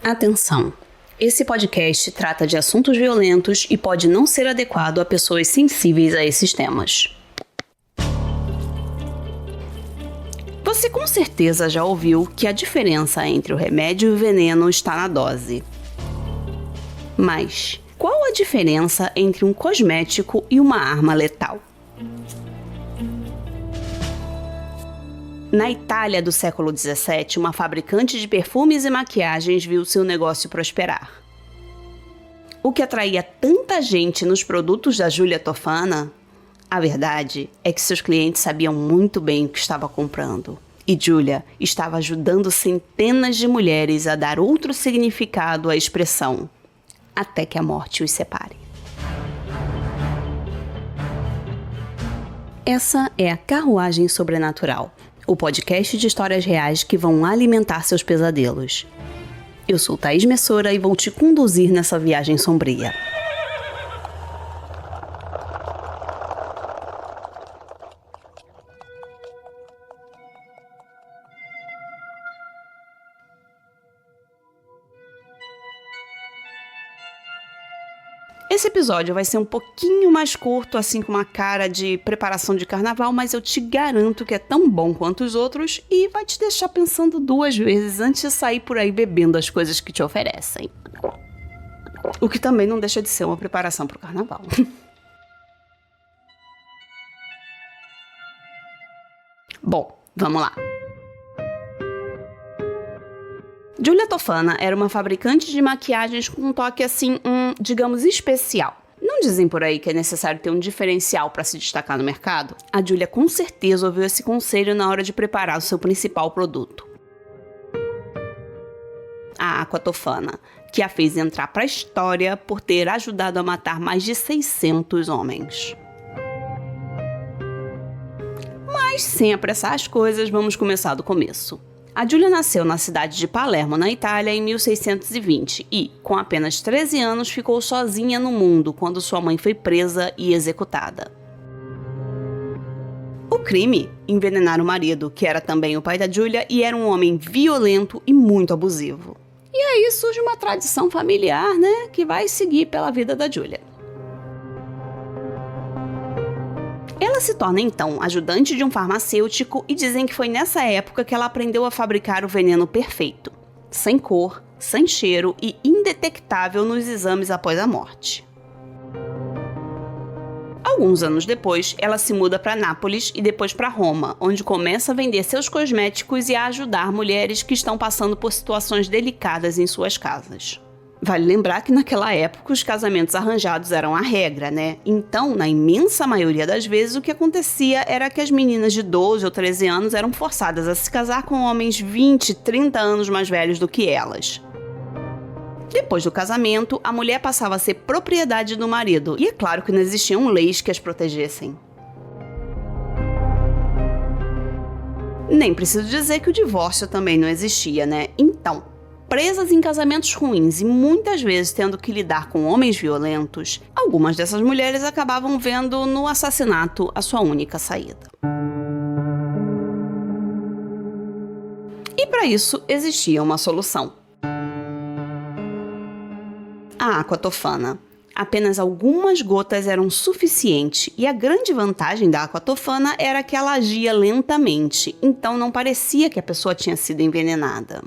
Atenção! Esse podcast trata de assuntos violentos e pode não ser adequado a pessoas sensíveis a esses temas. Você com certeza já ouviu que a diferença entre o remédio e o veneno está na dose. Mas qual a diferença entre um cosmético e uma arma letal? Na Itália do século XVII, uma fabricante de perfumes e maquiagens viu seu negócio prosperar. O que atraía tanta gente nos produtos da Giulia Tofana? A verdade é que seus clientes sabiam muito bem o que estava comprando. E Giulia estava ajudando centenas de mulheres a dar outro significado à expressão até que a morte os separe. Essa é a Carruagem Sobrenatural, o podcast de histórias reais que vão alimentar seus pesadelos. Eu sou Thaís Messora e vou te conduzir nessa viagem sombria. Esse episódio vai ser um pouquinho mais curto, assim com uma cara de preparação de carnaval, mas eu te garanto que é tão bom quanto os outros e vai te deixar pensando duas vezes antes de sair por aí bebendo as coisas que te oferecem. O que também não deixa de ser uma preparação para o carnaval. Bom, vamos lá. Giulia Tofana era uma fabricante de maquiagens com um toque assim, digamos, especial. Não dizem por aí que é necessário ter um diferencial para se destacar no mercado? A Giulia com certeza ouviu esse conselho na hora de preparar o seu principal produto. A Aqua Tofana, que a fez entrar para a história por ter ajudado a matar mais de 600 homens. Mas sem apressar as coisas, vamos começar do começo. A Giulia nasceu na cidade de Palermo, na Itália, em 1620 e, com apenas 13 anos, ficou sozinha no mundo quando sua mãe foi presa e executada. O crime? Envenenar o marido, que era também o pai da Giulia e era um homem violento e muito abusivo. E aí surge uma tradição familiar, né, que vai seguir pela vida da Giulia. Ela se torna, então, ajudante de um farmacêutico e dizem que foi nessa época que ela aprendeu a fabricar o veneno perfeito, sem cor, sem cheiro e indetectável nos exames após a morte. Alguns anos depois, ela se muda para Nápoles e depois para Roma, onde começa a vender seus cosméticos e a ajudar mulheres que estão passando por situações delicadas em suas casas. Vale lembrar que naquela época os casamentos arranjados eram a regra, né? Então, na imensa maioria das vezes, o que acontecia era que as meninas de 12 ou 13 anos eram forçadas a se casar com homens 20, 30 anos mais velhos do que elas. Depois do casamento, a mulher passava a ser propriedade do marido, e é claro que não existiam leis que as protegessem. Nem preciso dizer que o divórcio também não existia, né? Então, presas em casamentos ruins e muitas vezes tendo que lidar com homens violentos, algumas dessas mulheres acabavam vendo no assassinato a sua única saída. E para isso existia uma solução. A Aqua Tofana. Apenas algumas gotas eram suficiente e a grande vantagem da Aqua Tofana era que ela agia lentamente, então não parecia que a pessoa tinha sido envenenada.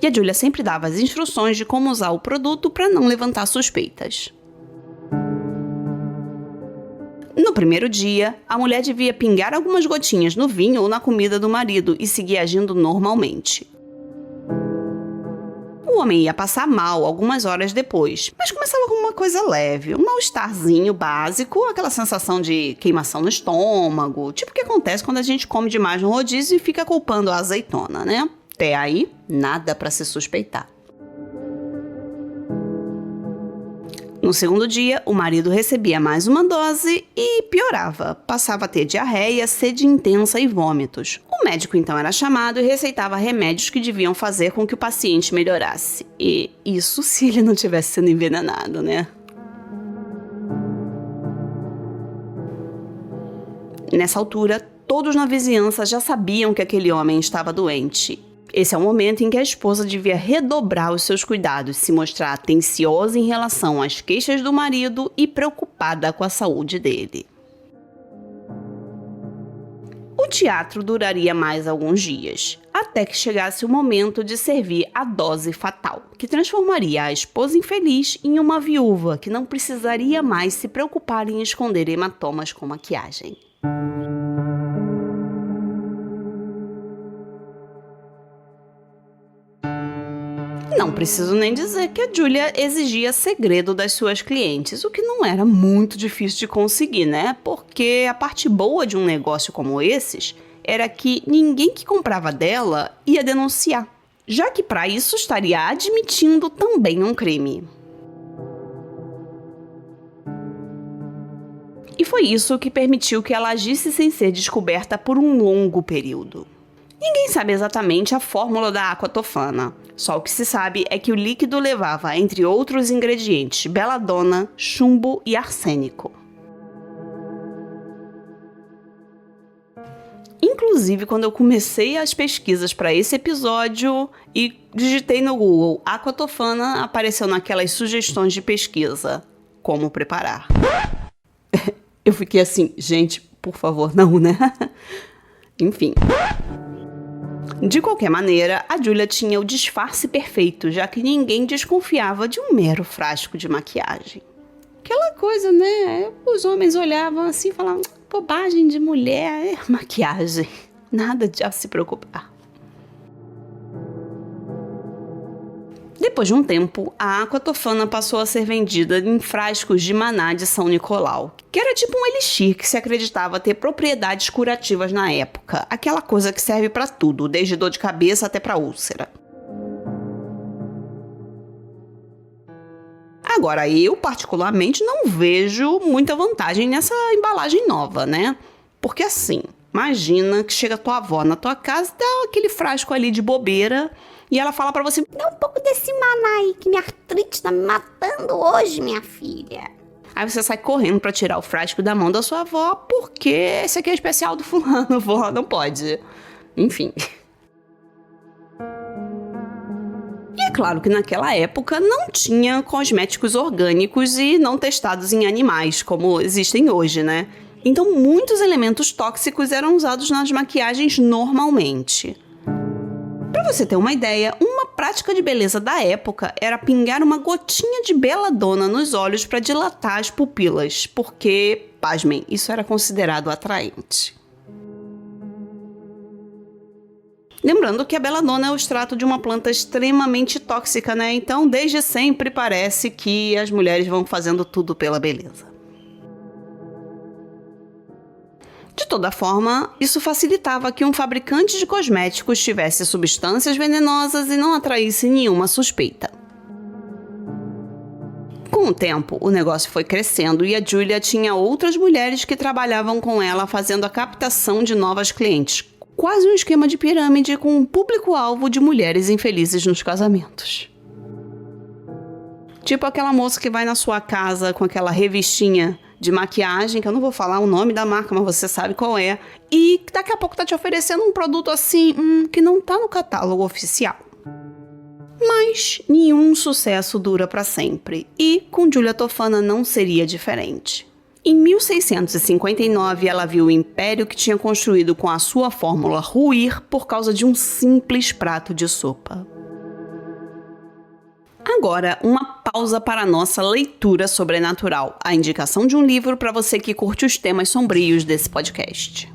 E a Giulia sempre dava as instruções de como usar o produto para não levantar suspeitas. No primeiro dia, a mulher devia pingar algumas gotinhas no vinho ou na comida do marido e seguir agindo normalmente. O homem ia passar mal algumas horas depois, mas começava com uma coisa leve, um mal-estarzinho básico, aquela sensação de queimação no estômago, tipo o que acontece quando a gente come demais no rodízio e fica culpando a azeitona, né? Até aí, nada para se suspeitar. No segundo dia, o marido recebia mais uma dose e piorava. Passava a ter diarreia, sede intensa e vômitos. O médico então era chamado e receitava remédios que deviam fazer com que o paciente melhorasse. E isso se ele não tivesse sendo envenenado, né? Nessa altura, todos na vizinhança já sabiam que aquele homem estava doente. Esse é o momento em que a esposa devia redobrar os seus cuidados, se mostrar atenciosa em relação às queixas do marido e preocupada com a saúde dele. O teatro duraria mais alguns dias, até que chegasse o momento de servir a dose fatal, que transformaria a esposa infeliz em uma viúva que não precisaria mais se preocupar em esconder hematomas com maquiagem. Não preciso nem dizer que a Julia exigia segredo das suas clientes, o que não era muito difícil de conseguir, né? Porque a parte boa de um negócio como esses era que ninguém que comprava dela ia denunciar, já que para isso estaria admitindo também um crime. E foi isso que permitiu que ela agisse sem ser descoberta por um longo período. Ninguém sabe exatamente a fórmula da aquatofana. Só o que se sabe é que o líquido levava, entre outros ingredientes, beladona, chumbo e arsênico. Inclusive, quando eu comecei as pesquisas para esse episódio e digitei no Google aquatofana, apareceu naquelas sugestões de pesquisa. Como preparar? Eu fiquei assim, gente, por favor, não, né? Enfim. De qualquer maneira, a Julia tinha o disfarce perfeito, já que ninguém desconfiava de um mero frasco de maquiagem. Aquela coisa, né? Os homens olhavam assim e falavam, bobagem de mulher, é maquiagem. Nada de se preocupar. Depois de um tempo, a aquatofana passou a ser vendida em frascos de maná de São Nicolau, que era tipo um elixir que se acreditava ter propriedades curativas na época. Aquela coisa que serve pra tudo, desde dor de cabeça até pra úlcera. Agora, eu particularmente não vejo muita vantagem nessa embalagem nova, né? Porque assim, imagina que chega tua avó na tua casa e dá aquele frasco ali de bobeira e ela fala pra você, dá um pouco desse maná aí que minha artrite tá me matando hoje, minha filha. Aí você sai correndo pra tirar o frasco da mão da sua avó, porque esse aqui é especial do fulano, vó, não pode. Enfim. E é claro que naquela época não tinha cosméticos orgânicos e não testados em animais, como existem hoje, né? Então muitos elementos tóxicos eram usados nas maquiagens normalmente. Pra você ter uma ideia, uma prática de beleza da época era pingar uma gotinha de beladona nos olhos para dilatar as pupilas, porque, pasmem, isso era considerado atraente. Lembrando que a beladona é o extrato de uma planta extremamente tóxica, né? Então, desde sempre parece que as mulheres vão fazendo tudo pela beleza. De toda forma, isso facilitava que um fabricante de cosméticos tivesse substâncias venenosas e não atraísse nenhuma suspeita. Com o tempo, o negócio foi crescendo e a Julia tinha outras mulheres que trabalhavam com ela fazendo a captação de novas clientes. Quase um esquema de pirâmide com um público-alvo de mulheres infelizes nos casamentos. Tipo aquela moça que vai na sua casa com aquela revistinha de maquiagem, que eu não vou falar o nome da marca, mas você sabe qual é, e daqui a pouco tá te oferecendo um produto assim, que não tá no catálogo oficial. Mas nenhum sucesso dura para sempre, e com Julia Tofana não seria diferente. Em 1659, ela viu o império que tinha construído com a sua fórmula ruir por causa de um simples prato de sopa. Agora, uma pausa para a nossa leitura sobrenatural, a indicação de um livro para você que curte os temas sombrios desse podcast.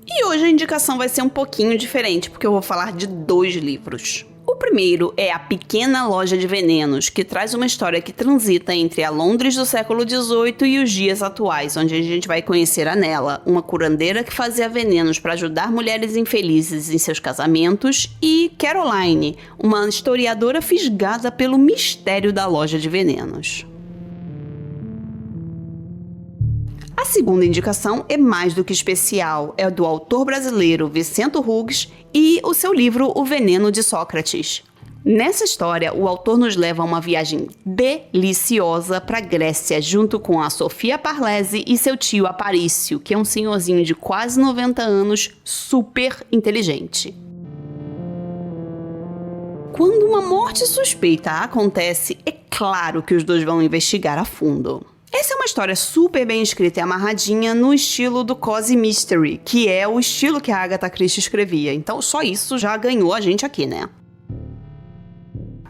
E hoje a indicação vai ser um pouquinho diferente, porque eu vou falar de 2 livros. O primeiro é A Pequena Loja de Venenos, que traz uma história que transita entre a Londres do século XVIII e os dias atuais, onde a gente vai conhecer a Nella, uma curandeira que fazia venenos para ajudar mulheres infelizes em seus casamentos, e Caroline, uma historiadora fisgada pelo mistério da loja de venenos. A segunda indicação é mais do que especial, é do autor brasileiro Vicento Hughes e o seu livro O Veneno de Sócrates. Nessa história, o autor nos leva a uma viagem deliciosa para a Grécia, junto com a Sofia Parlese e seu tio Aparício, que é um senhorzinho de quase 90 anos, super inteligente. Quando uma morte suspeita acontece, é claro que os dois vão investigar a fundo. Essa é uma história super bem escrita e amarradinha no estilo do Cozy Mystery, que é o estilo que a Agatha Christie escrevia. Então só isso já ganhou a gente aqui, né?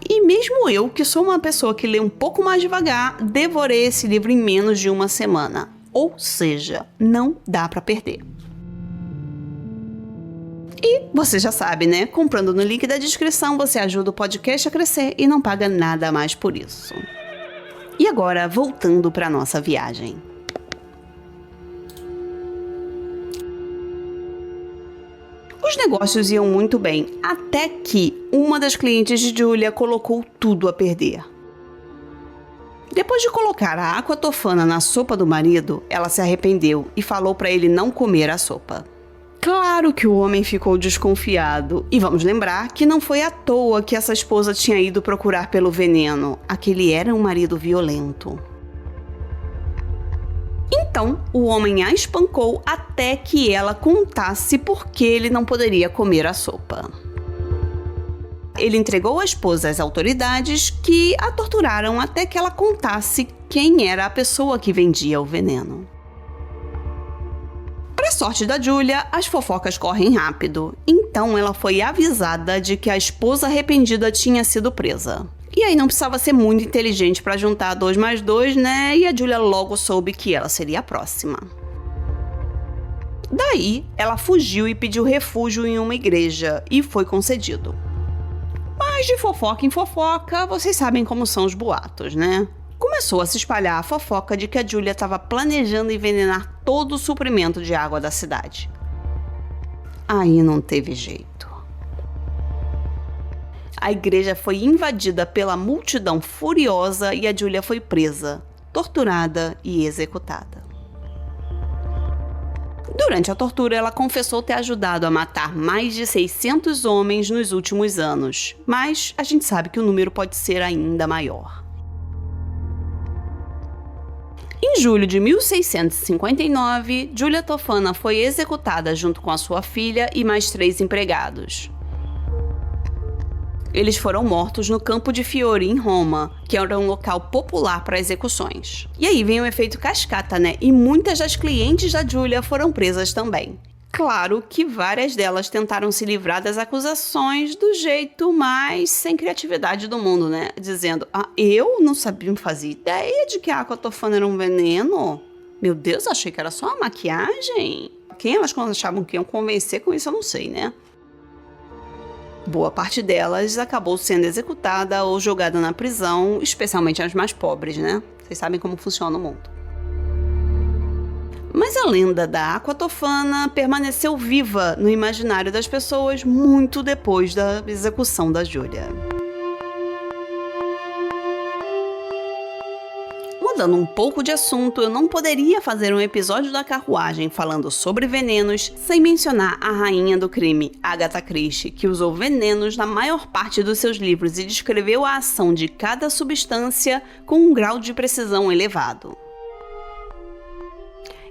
E mesmo eu, que sou uma pessoa que lê um pouco mais devagar, devorei esse livro em menos de uma semana. Ou seja, não dá pra perder. E você já sabe, né? Comprando no link da descrição, você ajuda o podcast a crescer e não paga nada mais por isso. E agora, voltando para nossa viagem. Os negócios iam muito bem, até que uma das clientes de Julia colocou tudo a perder. Depois de colocar a aquatofana na sopa do marido, ela se arrependeu e falou para ele não comer a sopa. Claro que o homem ficou desconfiado, e vamos lembrar que não foi à toa que essa esposa tinha ido procurar pelo veneno. Aquele era um marido violento. Então, o homem a espancou até que ela contasse por que ele não poderia comer a sopa. Ele entregou a esposa às autoridades, que a torturaram até que ela contasse quem era a pessoa que vendia o veneno. Para sorte da Julia, as fofocas correm rápido, então ela foi avisada de que a esposa arrependida tinha sido presa. E aí não precisava ser muito inteligente para juntar 2 mais 2, né? E a Julia logo soube que ela seria a próxima. Daí, ela fugiu e pediu refúgio em uma igreja, e foi concedido. Mas de fofoca em fofoca, vocês sabem como são os boatos, né? Começou a se espalhar a fofoca de que a Julia estava planejando envenenar todo o suprimento de água da cidade. Aí não teve jeito. A igreja foi invadida pela multidão furiosa e a Julia foi presa, torturada e executada. Durante a tortura, ela confessou ter ajudado a matar mais de 600 homens nos últimos anos, mas a gente sabe que o número pode ser ainda maior. Em julho de 1659, Julia Tofana foi executada junto com a sua filha e mais 3 empregados. Eles foram mortos no Campo de Fiori, em Roma, que era um local popular para execuções. E aí vem o efeito cascata, né? E muitas das clientes da Julia foram presas também. Claro que várias delas tentaram se livrar das acusações do jeito mais sem criatividade do mundo, né? Dizendo, eu não sabia, não fazia ideia de que a aquatofana era um veneno. Meu Deus, achei que era só uma maquiagem. Quem elas achavam que iam convencer com isso, eu não sei, né? Boa parte delas acabou sendo executada ou jogada na prisão, especialmente as mais pobres, né? Vocês sabem como funciona o mundo. Mas a lenda da aquatofana permaneceu viva no imaginário das pessoas muito depois da execução da Julia. Mudando um pouco de assunto, eu não poderia fazer um episódio da Carruagem falando sobre venenos sem mencionar a rainha do crime, Agatha Christie, que usou venenos na maior parte dos seus livros e descreveu a ação de cada substância com um grau de precisão elevado.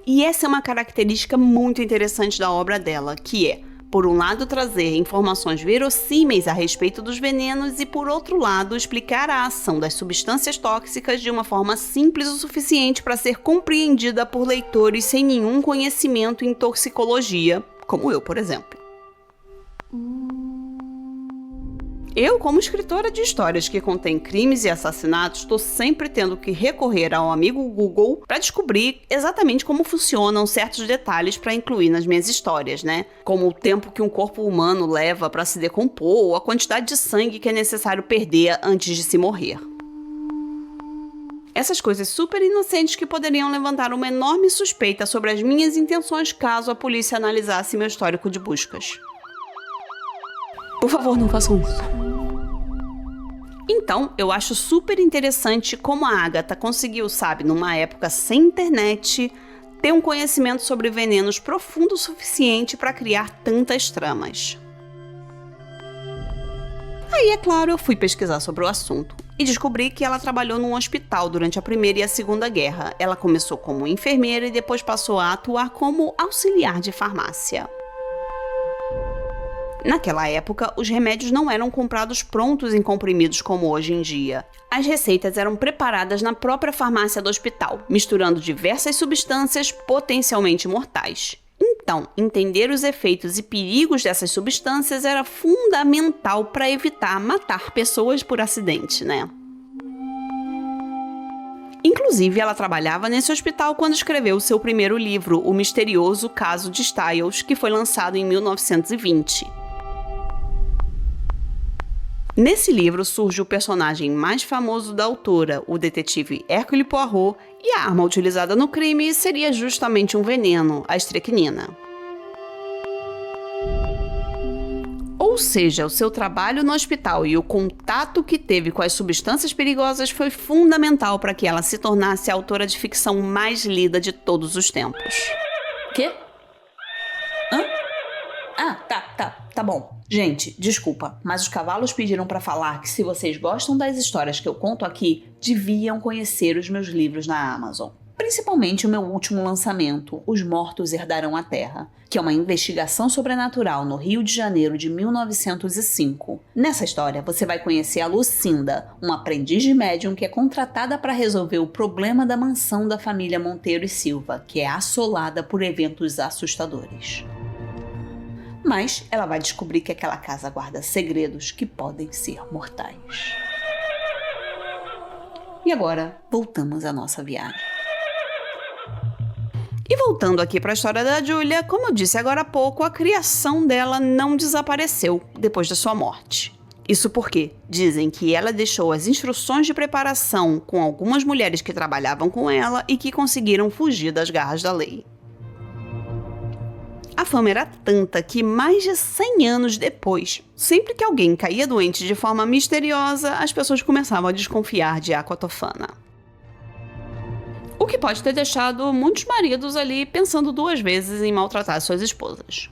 E essa é uma característica muito interessante da obra dela, que é, por um lado, trazer informações verossímeis a respeito dos venenos e, por outro lado, explicar a ação das substâncias tóxicas de uma forma simples o suficiente para ser compreendida por leitores sem nenhum conhecimento em toxicologia, como eu, por exemplo. Eu, como escritora de histórias que contém crimes e assassinatos, estou sempre tendo que recorrer ao amigo Google para descobrir exatamente como funcionam certos detalhes para incluir nas minhas histórias, né? Como o tempo que um corpo humano leva para se decompor ou a quantidade de sangue que é necessário perder antes de se morrer. Essas coisas super inocentes que poderiam levantar uma enorme suspeita sobre as minhas intenções caso a polícia analisasse meu histórico de buscas. Por favor, não façam isso. Então, eu acho super interessante como a Agatha conseguiu, sabe, numa época sem internet, ter um conhecimento sobre venenos profundo o suficiente para criar tantas tramas. Aí, é claro, eu fui pesquisar sobre o assunto e descobri que ela trabalhou num hospital durante a Primeira e a Segunda Guerra. Ela começou como enfermeira e depois passou a atuar como auxiliar de farmácia. Naquela época, os remédios não eram comprados prontos em comprimidos como hoje em dia. As receitas eram preparadas na própria farmácia do hospital, misturando diversas substâncias potencialmente mortais. Então, entender os efeitos e perigos dessas substâncias era fundamental para evitar matar pessoas por acidente, né? Inclusive, ela trabalhava nesse hospital quando escreveu seu primeiro livro, O Misterioso Caso de Styles, que foi lançado em 1920. Nesse livro surge o personagem mais famoso da autora, o detetive Hercule Poirot, e a arma utilizada no crime seria justamente um veneno, a estricnina. Ou seja, o seu trabalho no hospital e o contato que teve com as substâncias perigosas foi fundamental para que ela se tornasse a autora de ficção mais lida de todos os tempos. Quê? Hã? Ah, tá bom. Gente, desculpa, mas os cavalos pediram pra falar que se vocês gostam das histórias que eu conto aqui, deviam conhecer os meus livros na Amazon. Principalmente o meu último lançamento, Os Mortos Herdarão a Terra, que é uma investigação sobrenatural no Rio de Janeiro de 1905. Nessa história, você vai conhecer a Lucinda, uma aprendiz de médium que é contratada para resolver o problema da mansão da família Monteiro e Silva, que é assolada por eventos assustadores. Mas ela vai descobrir que aquela casa guarda segredos que podem ser mortais. E agora, voltamos à nossa viagem. E voltando aqui para a história da Julia, como eu disse agora há pouco, a criação dela não desapareceu depois da sua morte. Isso porque dizem que ela deixou as instruções de preparação com algumas mulheres que trabalhavam com ela e que conseguiram fugir das garras da lei. A fama era tanta que mais de 100 anos depois, sempre que alguém caía doente de forma misteriosa, as pessoas começavam a desconfiar de Aqua Tofana. O que pode ter deixado muitos maridos ali pensando duas vezes em maltratar suas esposas.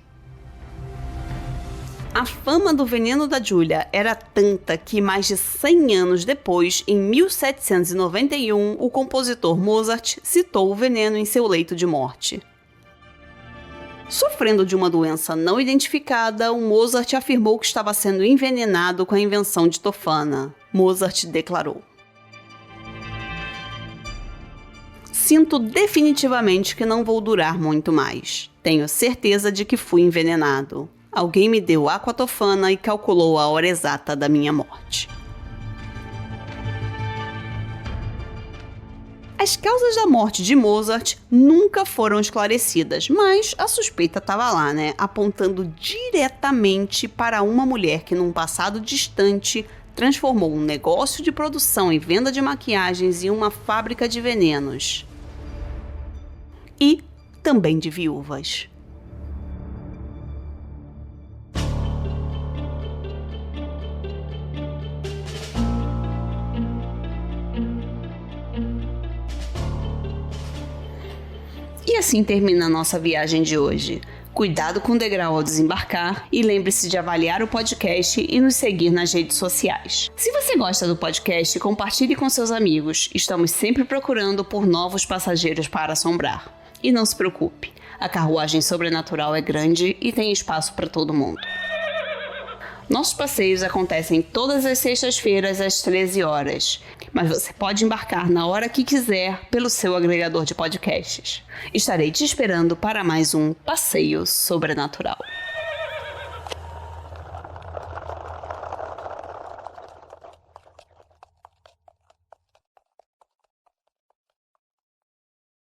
A fama do veneno da Julia era tanta que mais de 100 anos depois, em 1791, o compositor Mozart citou o veneno em seu leito de morte. Sofrendo de uma doença não identificada, o Mozart afirmou que estava sendo envenenado com a invenção de Tofana. Mozart declarou: "Sinto definitivamente que não vou durar muito mais. Tenho certeza de que fui envenenado. Alguém me deu Aqua Tofana e calculou a hora exata da minha morte." As causas da morte de Mozart nunca foram esclarecidas, mas a suspeita estava lá, né? Apontando diretamente para uma mulher que num passado distante transformou um negócio de produção e venda de maquiagens em uma fábrica de venenos. E também de viúvas. E assim termina a nossa viagem de hoje. Cuidado com o degrau ao desembarcar e lembre-se de avaliar o podcast e nos seguir nas redes sociais. Se você gosta do podcast, compartilhe com seus amigos. Estamos sempre procurando por novos passageiros para assombrar. E não se preocupe, a carruagem sobrenatural é grande e tem espaço para todo mundo. Nossos passeios acontecem todas as sextas-feiras às 13 horas, mas você pode embarcar na hora que quiser pelo seu agregador de podcasts. Estarei te esperando para mais um Passeio Sobrenatural.